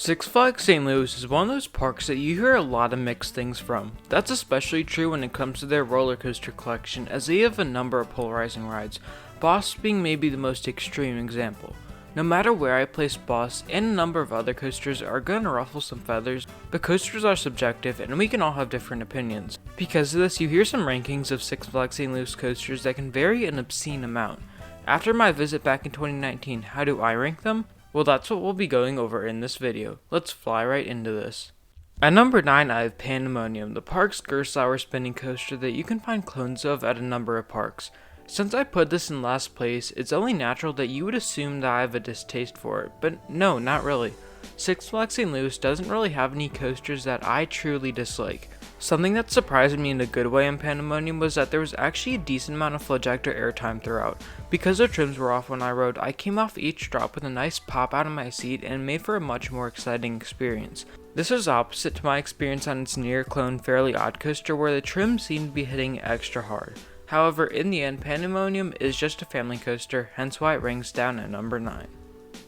Six Flags St. Louis is one of those parks that you hear a lot of mixed things from. That's especially true when it comes to their roller coaster collection, as they have a number of polarizing rides, Boss being maybe the most extreme example. No matter where I place Boss, and a number of other coasters are gonna ruffle some feathers, but coasters are subjective and we can all have different opinions. Because of this, you hear some rankings of Six Flags St. Louis coasters that can vary an obscene amount. After my visit back in 2019, how do I rank them? Well, that's what we'll be going over in this video. Let's fly right into this. At number 9, I have Pandemonium, the park's Gerstlauer spinning coaster that you can find clones of at a number of parks. Since I put this in last place, it's only natural that you would assume that I have a distaste for it, but no, not really. Six Flags St. Louis doesn't really have any coasters that I truly dislike. Something that surprised me in a good way in Pandemonium was that there was actually a decent amount of flowjector airtime throughout. Because the trims were off when I rode, I came off each drop with a nice pop out of my seat and made for a much more exciting experience. This was opposite to my experience on its near clone Fairly Odd Coaster where the trim seemed to be hitting extra hard. However, in the end, Pandemonium is just a family coaster, hence why it ranks down at number 9.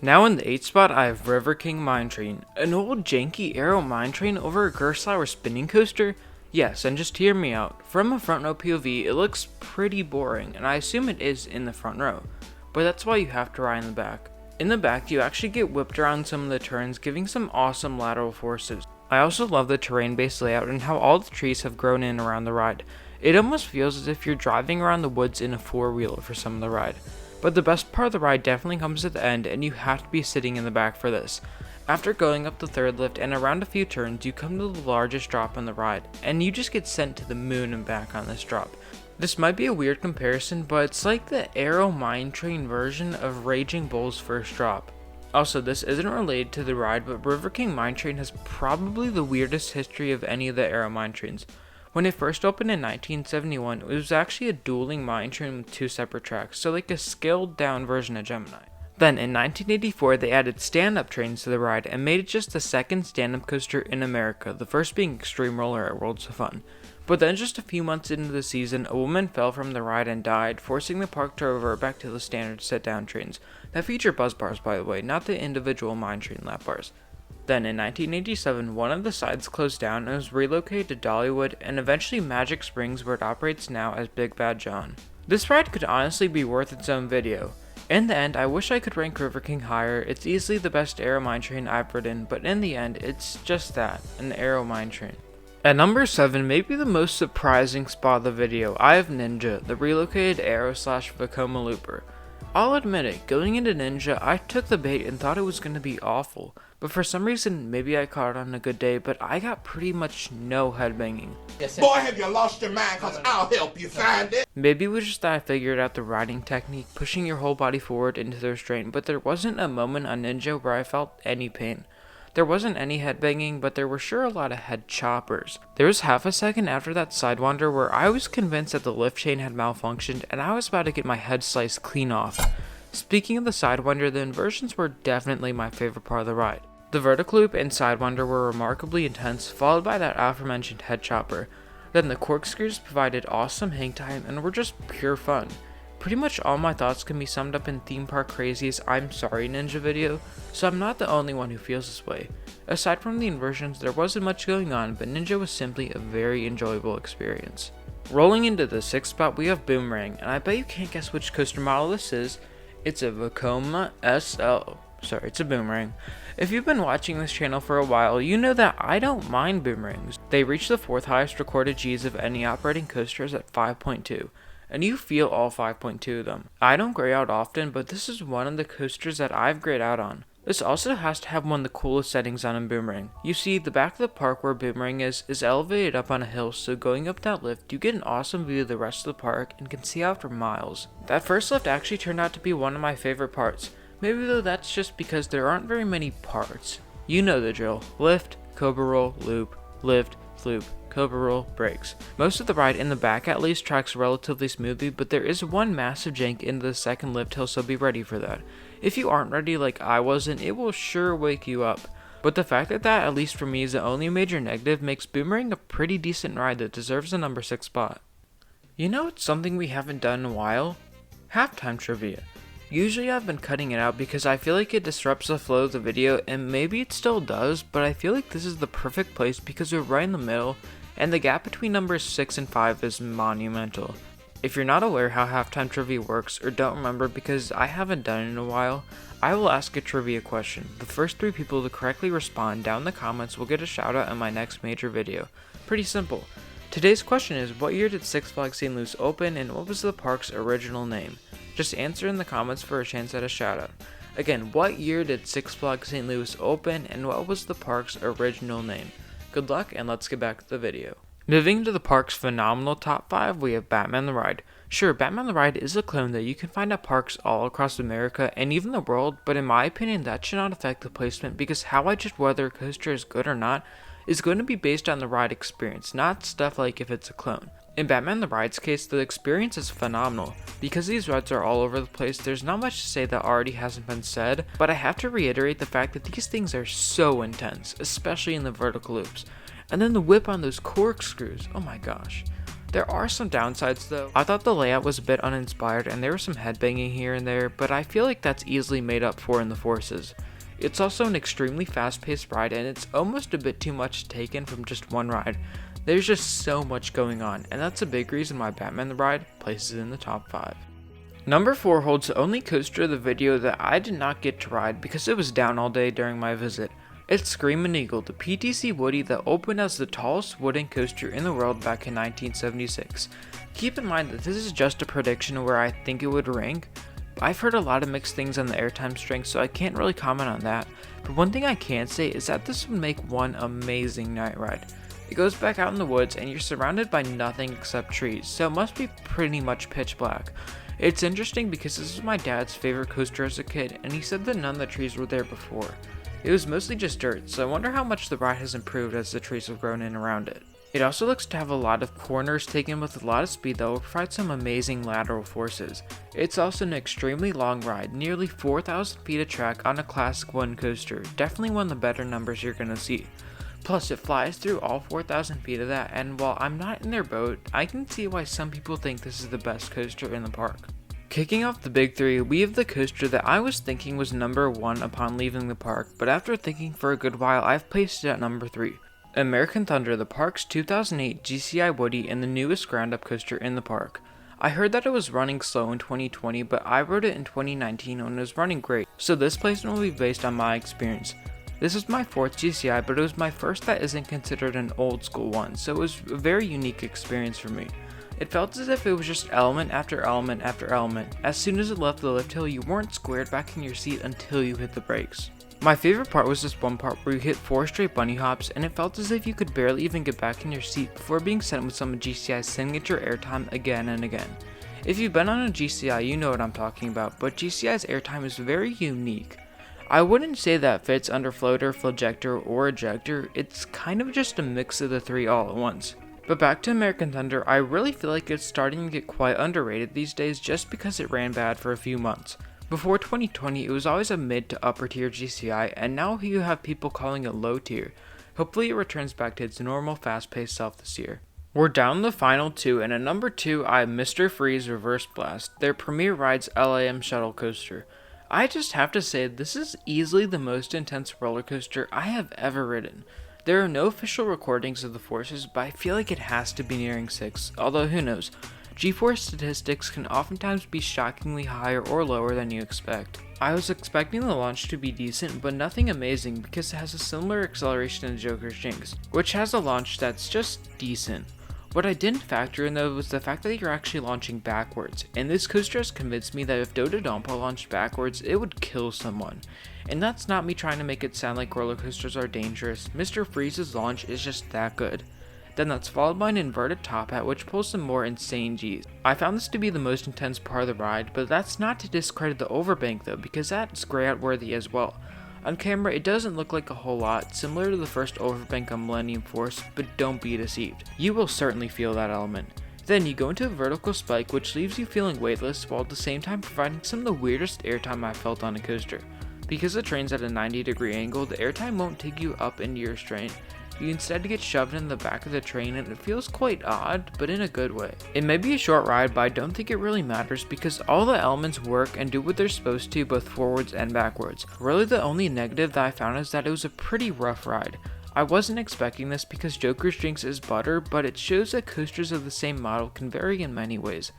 Now in the 8th spot, I have River King Mine Train, an old janky aero mine train over a Gerstlauer spinning coaster? Yes, and just hear me out. From a front row POV, it looks pretty boring, and I assume it is in the front row, but that's why you have to ride in the back. In the back, you actually get whipped around some of the turns, giving some awesome lateral forces. I also love the terrain-based layout and how all the trees have grown in around the ride. It almost feels as if you're driving around the woods in a four-wheeler for some of the ride. But the best part of the ride definitely comes at the end, and you have to be sitting in the back for this. After going up the third lift and around a few turns, you come to the largest drop on the ride, and you just get sent to the moon and back on this drop. This might be a weird comparison, but it's like the Aero Mine Train version of Raging Bull's first drop. Also, this isn't related to the ride, but River King Mine Train has probably the weirdest history of any of the Aero Mine Trains. When it first opened in 1971, it was actually a dueling mine train with two separate tracks, so like a scaled down version of Gemini. Then in 1984, they added stand-up trains to the ride and made it just the second stand-up coaster in America, the first being Extreme Roller at Worlds of Fun. But then just a few months into the season, a woman fell from the ride and died, forcing the park to revert back to the standard sit-down trains, that feature buzz bars by the way, not the individual mine train lap bars. Then in 1987, one of the sides closed down and was relocated to Dollywood and eventually Magic Springs where it operates now as Big Bad John. This ride could honestly be worth its own video. In the end, I wish I could rank River King higher. It's easily the best aero mine train I've ridden, but in the end, it's just that, an aero mine train. At number 7, maybe the most surprising spot of the video, I have Ninja, the relocated aero / Vekoma looper. I'll admit it, going into Ninja, I took the bait and thought it was going to be awful, but for some reason, maybe I caught it on a good day, but I got pretty much no headbanging. Boy, have you lost your mind, cause I'll help you find it. Maybe it was just that I figured out the riding technique, pushing your whole body forward into the restraint, but there wasn't a moment on Ninja where I felt any pain. There wasn't any headbanging, but there were sure a lot of head choppers. There was half a second after that sidewinder where I was convinced that the lift chain had malfunctioned and I was about to get my head sliced clean off. Speaking of the sidewinder, the inversions were definitely my favorite part of the ride. The vertical loop and sidewinder were remarkably intense, followed by that aforementioned head chopper. Then the corkscrews provided awesome hang time and were just pure fun. Pretty much all my thoughts can be summed up in Theme Park Crazy's I'm Sorry Ninja video, so I'm not the only one who feels this way. Aside from the inversions, there wasn't much going on, but Ninja was simply a very enjoyable experience. Rolling into the 6th spot, we have Boomerang, and I bet you can't guess which coaster model this is. It's a Vekoma SL. Sorry, it's a Boomerang. If you've been watching this channel for a while, you know that I don't mind boomerangs. They reach the 4th highest recorded Gs of any operating coasters at 5.2. And you feel all 5.2 of them. I don't gray out often, but this is one of the coasters that I've grayed out on. This also has to have one of the coolest settings on in Boomerang. You see, the back of the park where Boomerang is elevated up on a hill, so going up that lift, you get an awesome view of the rest of the park and can see out for miles. That first lift actually turned out to be one of my favorite parts. Maybe though that's just because there aren't very many parts. You know the drill. Lift, cobra roll, loop, lift, loop, cobra roll, brakes. Most of the ride, in the back at least, tracks relatively smoothly, but there is one massive jank into the second lift hill, so be ready for that. If you aren't ready like I wasn't, it will sure wake you up. But the fact that at least for me, is the only major negative makes Boomerang a pretty decent ride that deserves the number 6 spot. You know, it's something we haven't done in a while? Halftime trivia. Usually I've been cutting it out because I feel like it disrupts the flow of the video, and maybe it still does, but I feel like this is the perfect place because we're right in the middle, and the gap between numbers 6 and 5 is monumental. If you're not aware how halftime trivia works, or don't remember because I haven't done it in a while, I will ask a trivia question. The first 3 people to correctly respond down in the comments will get a shout out in my next major video. Pretty simple. Today's question is, what year did Six Flags St. Louis open, and what was the park's original name? Just answer in the comments for a chance at a shout out. Again, what year did Six Flags St. Louis open, and what was the park's original name? Good luck, and let's get back to the video. Moving to the park's phenomenal top 5, we have Batman the Ride. Sure, Batman the Ride is a clone that you can find at parks all across America and even the world, but in my opinion that should not affect the placement because how I judge whether a coaster is good or not is going to be based on the ride experience, not stuff like if it's a clone. In Batman the Ride's case, the experience is phenomenal. Because these rides are all over the place, there's not much to say that already hasn't been said, but I have to reiterate the fact that these things are so intense, especially in the vertical loops. And then the whip on those corkscrews, oh my gosh. There are some downsides though. I thought the layout was a bit uninspired and there was some headbanging here and there, but I feel like that's easily made up for in the forces. It's also an extremely fast-paced ride and it's almost a bit too much to take in from just one ride. There's just so much going on, and that's a big reason why Batman the Ride places in the top 5. Number 4 holds the only coaster of the video that I did not get to ride because it was down all day during my visit. It's Screamin Eagle, the PTC Woody that opened as the tallest wooden coaster in the world back in 1976. Keep in mind that this is just a prediction of where I think it would rank. I've heard a lot of mixed things on the airtime strength, so I can't really comment on that, but one thing I can say is that this would make one amazing night ride. It goes back out in the woods and you're surrounded by nothing except trees, so it must be pretty much pitch black. It's interesting because this was my dad's favorite coaster as a kid, and he said that none of the trees were there before. It was mostly just dirt, so I wonder how much the ride has improved as the trees have grown in around it. It also looks to have a lot of corners taken with a lot of speed that will provide some amazing lateral forces. It's also an extremely long ride, nearly 4,000 feet of track on a classic wooden coaster, definitely one of the better numbers you're gonna see. Plus, it flies through all 4,000 feet of that, and while I'm not in their boat, I can see why some people think this is the best coaster in the park. Kicking off the big 3, we have the coaster that I was thinking was number 1 upon leaving the park, but after thinking for a good while, I've placed it at number 3. American Thunder, the park's 2008 GCI Woody and the newest ground-up coaster in the park. I heard that it was running slow in 2020, but I rode it in 2019 when it was running great, so this placement will be based on my experience. This was my 4th GCI, but it was my first that isn't considered an old school one, so it was a very unique experience for me. It felt as if it was just element after element after element. As soon as it left the lift hill, you weren't squared back in your seat until you hit the brakes. My favorite part was this one part where you hit 4 straight bunny hops, and it felt as if you could barely even get back in your seat before being sent with some of GCI's signature airtime again and again. If you've been on a GCI, you know what I'm talking about, but GCI's airtime is very unique. I wouldn't say that fits under floater, flojector, or ejector, it's kind of just a mix of the 3 all at once. But back to American Thunder, I really feel like it's starting to get quite underrated these days just because it ran bad for a few months. Before 2020, it was always a mid to upper tier GCI, and now you have people calling it low tier. Hopefully it returns back to its normal fast-paced self this year. We're down the final 2, and at number 2 I have Mr. Freeze Reverse Blast, their premier ride's LAM shuttle coaster. I just have to say this is easily the most intense roller coaster I have ever ridden. There are no official recordings of the forces, but I feel like it has to be nearing 6, although who knows. G-force statistics can oftentimes be shockingly higher or lower than you expect. I was expecting the launch to be decent, but nothing amazing because it has a similar acceleration to Joker's Jinx, which has a launch that's just decent. What I didn't factor in though was the fact that you're actually launching backwards, and this coaster has convinced me that if Dodonpa launched backwards, it would kill someone. And that's not me trying to make it sound like roller coasters are dangerous. Mr. Freeze's launch is just that good. Then that's followed by an inverted top hat which pulls some more insane G's. I found this to be the most intense part of the ride, but that's not to discredit the overbank though, because that's gray out worthy as well. On camera, it doesn't look like a whole lot, similar to the first overbank on Millennium Force, but don't be deceived. You will certainly feel that element. Then you go into a vertical spike which leaves you feeling weightless while at the same time providing some of the weirdest airtime I've felt on a coaster. Because the train's at a 90-degree angle, the airtime won't take you up into your straight, you instead get shoved in the back of the train and it feels quite odd, but in a good way. It may be a short ride, but I don't think it really matters because all the elements work and do what they're supposed to both forwards and backwards. Really the only negative that I found is that it was a pretty rough ride. I wasn't expecting this because Joker's Jinx is butter, but it shows that coasters of the same model can vary in many ways.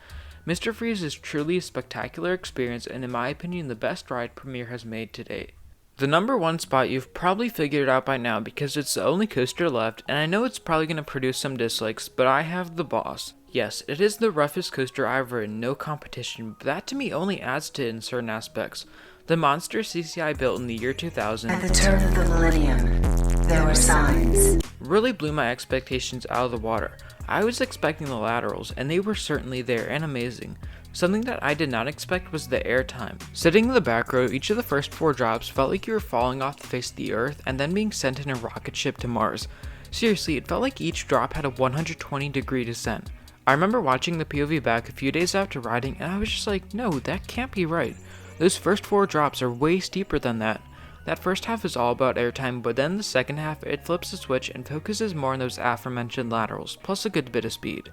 Mr. Freeze is truly a spectacular experience and in my opinion the best ride Premier has made to date. The number one spot you've probably figured out by now because it's the only coaster left, and I know it's probably going to produce some dislikes, but I have the Boss. Yes, it is the roughest coaster I've ridden, no competition, but that to me only adds to it in certain aspects. The monster CCI built in the year 2000 at the turn of the millennium, there were signs. Really blew my expectations out of the water. I was expecting the laterals, and they were certainly there and amazing. Something that I did not expect was the airtime. Sitting in the back row, each of the first 4 drops felt like you were falling off the face of the earth and then being sent in a rocket ship to Mars. Seriously, it felt like each drop had a 120-degree descent. I remember watching the POV back a few days after riding and I was just like, no, that can't be right. Those first 4 drops are way steeper than that. That first half is all about airtime, but then the second half it flips the switch and focuses more on those aforementioned laterals, plus a good bit of speed.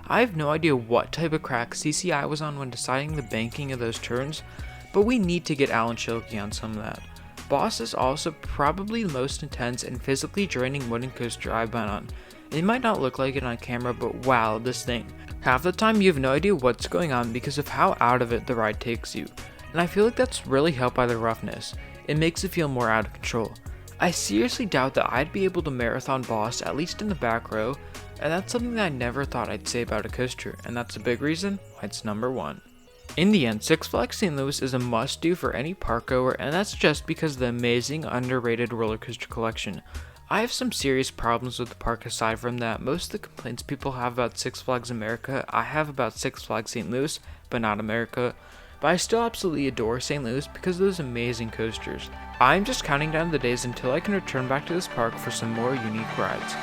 I have no idea what type of crack CCI was on when deciding the banking of those turns, but we need to get Alan Schilke on some of that. Boss is also probably the most intense and physically draining wooden coaster I've been on. It might not look like it on camera, but wow, this thing. Half the time you have no idea what's going on because of how out of it the ride takes you, and I feel like that's really helped by the roughness. It makes it feel more out of control. I seriously doubt that I'd be able to marathon Boss, at least in the back row, and that's something that I never thought I'd say about a coaster, and that's a big reason why it's number 1. In the end, Six Flags St. Louis is a must-do for any park goer, and that's just because of the amazing, underrated roller coaster collection. I have some serious problems with the park aside from that. Most of the complaints people have about Six Flags America, I have about Six Flags St. Louis, but not America. But I still absolutely adore St. Louis because of those amazing coasters. I'm just counting down the days until I can return back to this park for some more unique rides.